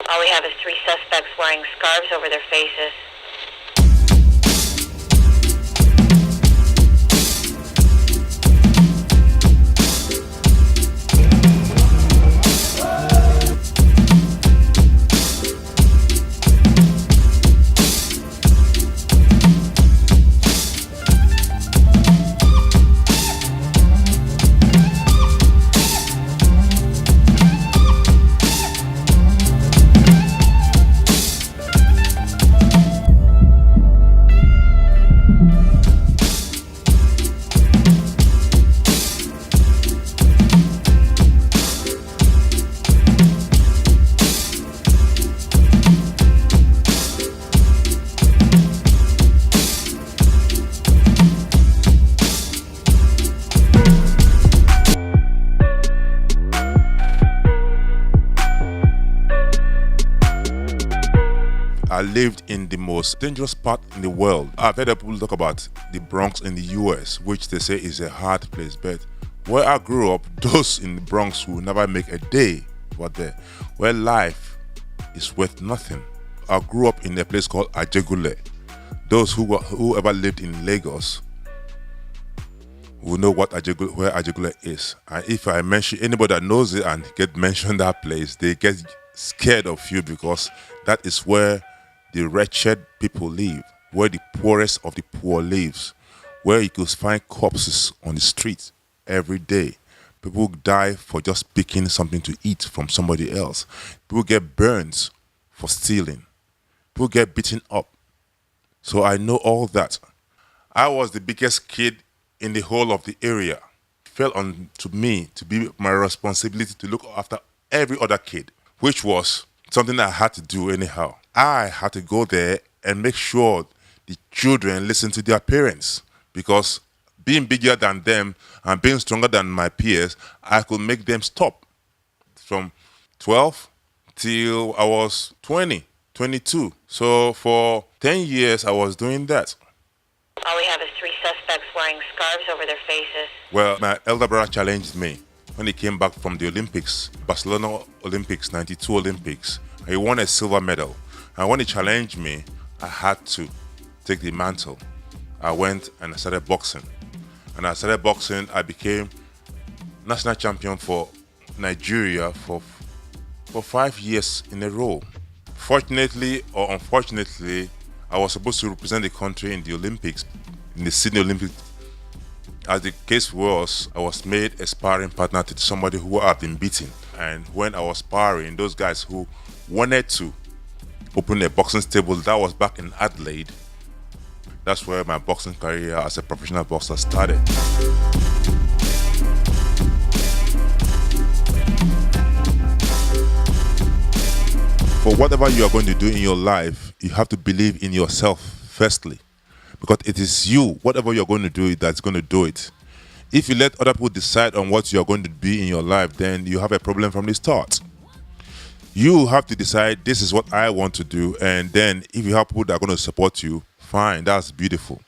All we have is 3 suspects wearing scarves over their faces. I lived in the most dangerous part in the world. I've heard people talk about the Bronx in the US, which they say is a hard place, but where I grew up, those in the Bronx will never make a day over there, where life is worth nothing. I grew up in a place called Ajegule. Those who ever lived in Lagos will know where Ajegule is. And if I mention anybody that knows it and get mentioned that place, they get scared of you, because that is where the wretched people live, where the poorest of the poor lives, where you could find corpses on the street every day. People die for just picking something to eat from somebody else. People get burns for stealing. People get beaten up. So I know all that. I was the biggest kid in the whole of the area. It fell on to me to be my responsibility to look after every other kid, which was something I had to do anyhow. I had to go there and make sure the children listen to their parents, because being bigger than them and being stronger than my peers, I could make them stop. From 12 till I was 20, 22. So for 10 years, I was doing that. All we have is 3 suspects wearing scarves over their faces. Well, my elder brother challenged me when he came back from the Olympics, Barcelona Olympics, 92 Olympics. He won a silver medal. And when he challenged me, I had to take the mantle. I went and I started boxing. And I started boxing, I became national champion for Nigeria for 5 years in a row. Fortunately or unfortunately, I was supposed to represent the country in the Olympics, in the Sydney Olympics. As the case was, I was made a sparring partner to somebody who I've been beating. And when I was sparring, those guys who wanted to open a boxing stable, that was back in Adelaide. That's where my boxing career as a professional boxer started. For whatever you are going to do in your life, you have to believe in yourself firstly, because it is you, whatever you're going to do, that's going to do it. If you let other people decide on what you're going to be in your life, then you have a problem from the start. You have to decide, this is what I want to do, and then if you have people that are going to support you, fine, that's beautiful.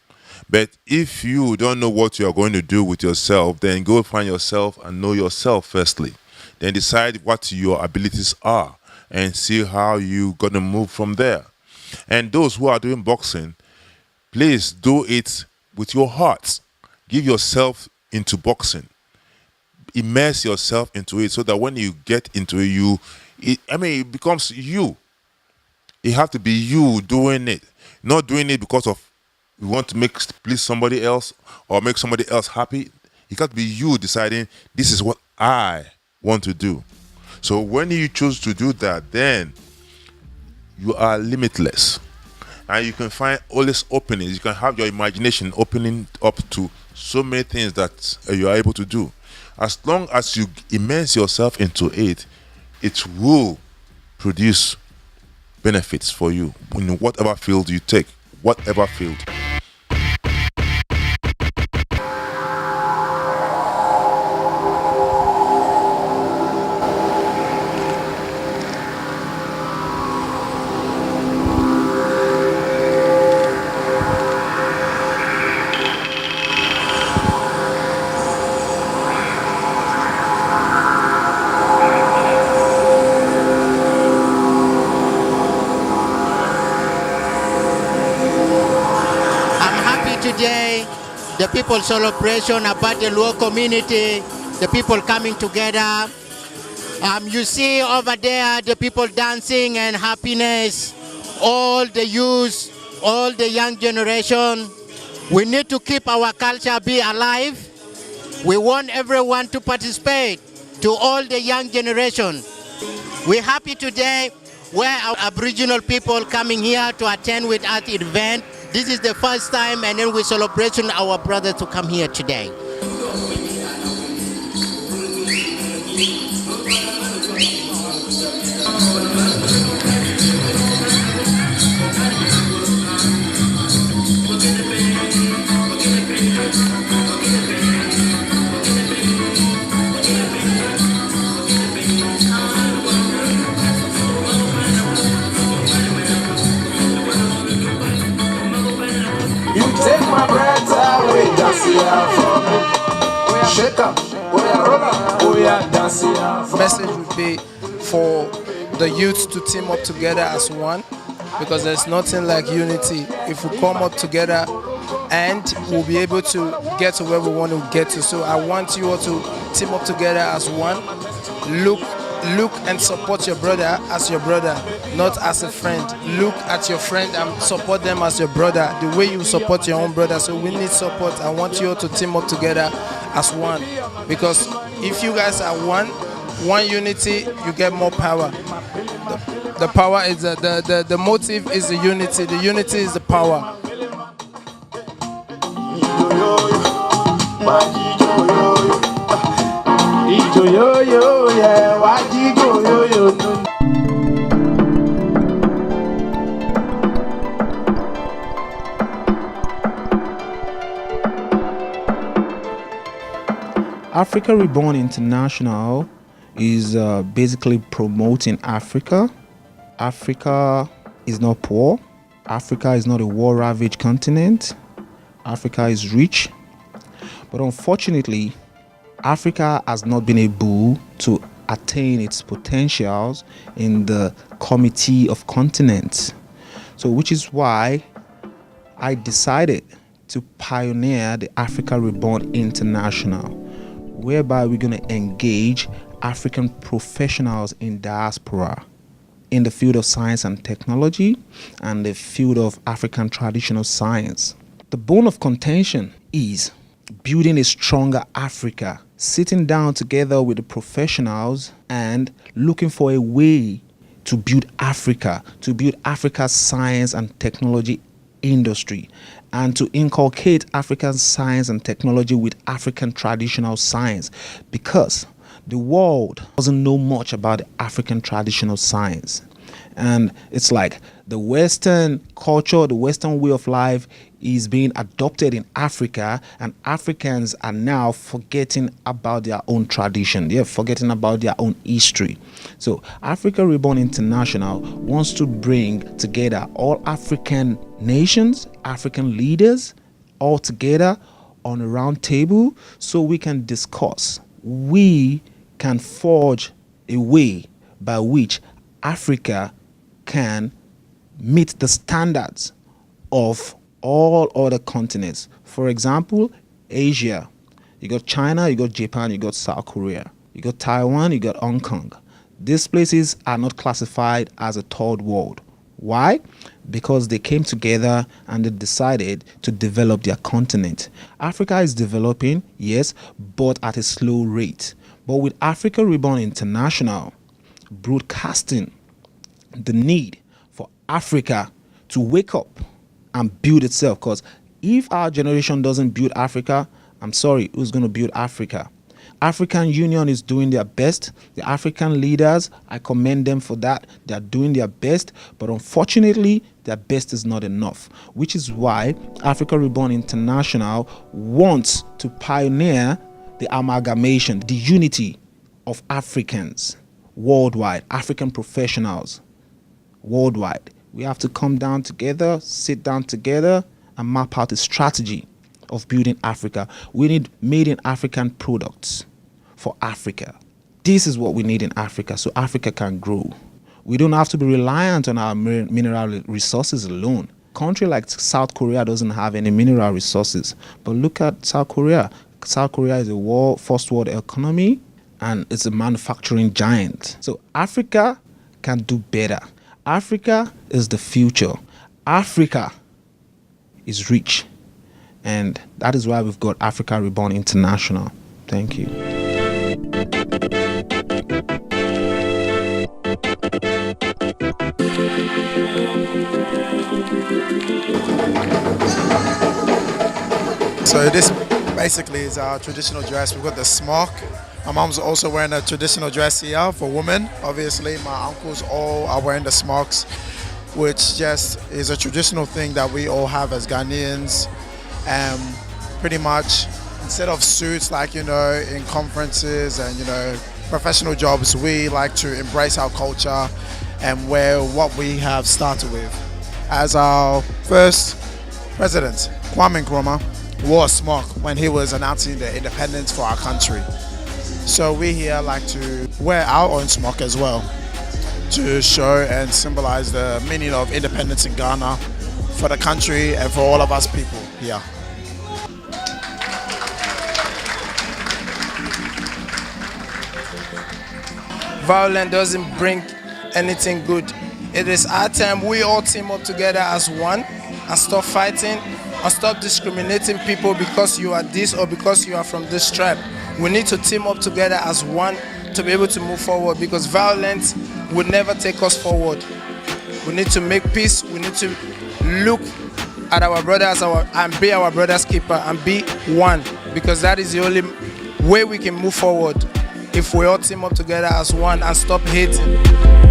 But if you don't know what you're going to do with yourself, then go find yourself and know yourself firstly. Then decide what your abilities are and see how you're going to move from there. And those who are doing boxing, please do it with your heart. Give yourself into boxing. Immerse yourself into it so that when you get into it, it becomes you. It has to be you doing it. Not doing it because of you want to please somebody else or make somebody else happy. It got to be you deciding, this is what I want to do. So when you choose to do that, then you are limitless. And you can find all these openings. You can have your imagination opening up to so many things that you are able to do. As long as you immerse yourself into it, it will produce benefits for you in whatever field you take, whatever field. the people celebration about the Luo community, the people coming together. You see over there the people dancing and happiness, all the youth, all the young generation. We need to keep our culture be alive. We want everyone to participate, to all the young generation. We're happy today where our Aboriginal people coming here to attend with us event. This is the first time, and then we celebrating our brothers to come here today. Take my breath away, dance here for me. Shake up, roll up, dance here. Message would be for the youth to team up together as one, because there's nothing like unity. If we come up together, and we'll be able to get to where we want to get to. So I want you all to team up together as one. Look and support your brother as your brother, not as a friend. Look at your friend and support them as your brother, the way you support your own brother. So we need support. I want you all to team up together as one, because if you guys are one unity, you get more power. The power is the motive is the unity. The unity is the power. Africa Reborn International is basically promoting Africa. Africa is not poor. Africa is not a war-ravaged continent. Africa is rich. But unfortunately, Africa has not been able to attain its potentials in the Committee of Continents. So which is why I decided to pioneer the Africa Reborn International, whereby we're going to engage African professionals in diaspora in the field of science and technology and the field of African traditional science. The bone of contention is building a stronger Africa, sitting down together with the professionals and looking for a way to build Africa's science and technology industry, and to inculcate African science and technology with African traditional science, because the world doesn't know much about the African traditional science. And it's like the Western culture, the Western way of life is being adopted in Africa, and Africans are now forgetting about their own tradition. They're forgetting about their own history. So Africa Reborn International wants to bring together all African nations, African leaders, all together on a round table so we can discuss. We can forge a way by which Africa can meet the standards of all other continents. For example, Asia. You got China, you got Japan, you got South Korea. You got Taiwan, you got Hong Kong. These places are not classified as a third world. Why? Because they came together and they decided to develop their continent. Africa is developing, yes, but at a slow rate. But with Africa Reborn International broadcasting the need for Africa to wake up and build itself, because if our generation doesn't build Africa, I'm sorry, who's going to build Africa? African Union is doing their best. The African leaders, I commend them for that. They are doing their best, but unfortunately, their best is not enough, which is why Africa Reborn International wants to pioneer the amalgamation, the unity of Africans worldwide, African professionals worldwide. We have to come down together, sit down together, and map out a strategy of building Africa. We need made in African products for Africa. This is what we need in Africa so Africa can grow. We don't have to be reliant on our mineral resources alone. country like South Korea doesn't have any mineral resources, but look at South Korea. South Korea is a first world economy, and it's a manufacturing giant. So Africa can do better. Africa is the future. Africa is rich, and that is why we've got Africa Reborn International. Thank you. So this basically is our traditional dress. We've got the smock. My mom's also wearing a traditional dress here for women. Obviously, my uncles all are wearing the smocks, which just is a traditional thing that we all have as Ghanaians. Pretty much, instead of suits like, you know, in conferences and, you know, professional jobs, we like to embrace our culture and wear what we have started with. As our first president, Kwame Nkrumah, wore a smock when he was announcing the independence for our country. So we here like to wear our own smock as well to show and symbolize the meaning of independence in Ghana for the country and for all of us people here. Violence doesn't bring anything good. It is our time we all team up together as one and stop fighting and stop discriminating people because you are this or because you are from this tribe. We need to team up together as one to be able to move forward, because violence will never take us forward. We need to make peace. We need to look at our brothers and be our brother's keeper and be one, because that is the only way we can move forward if we all team up together as one and stop hating.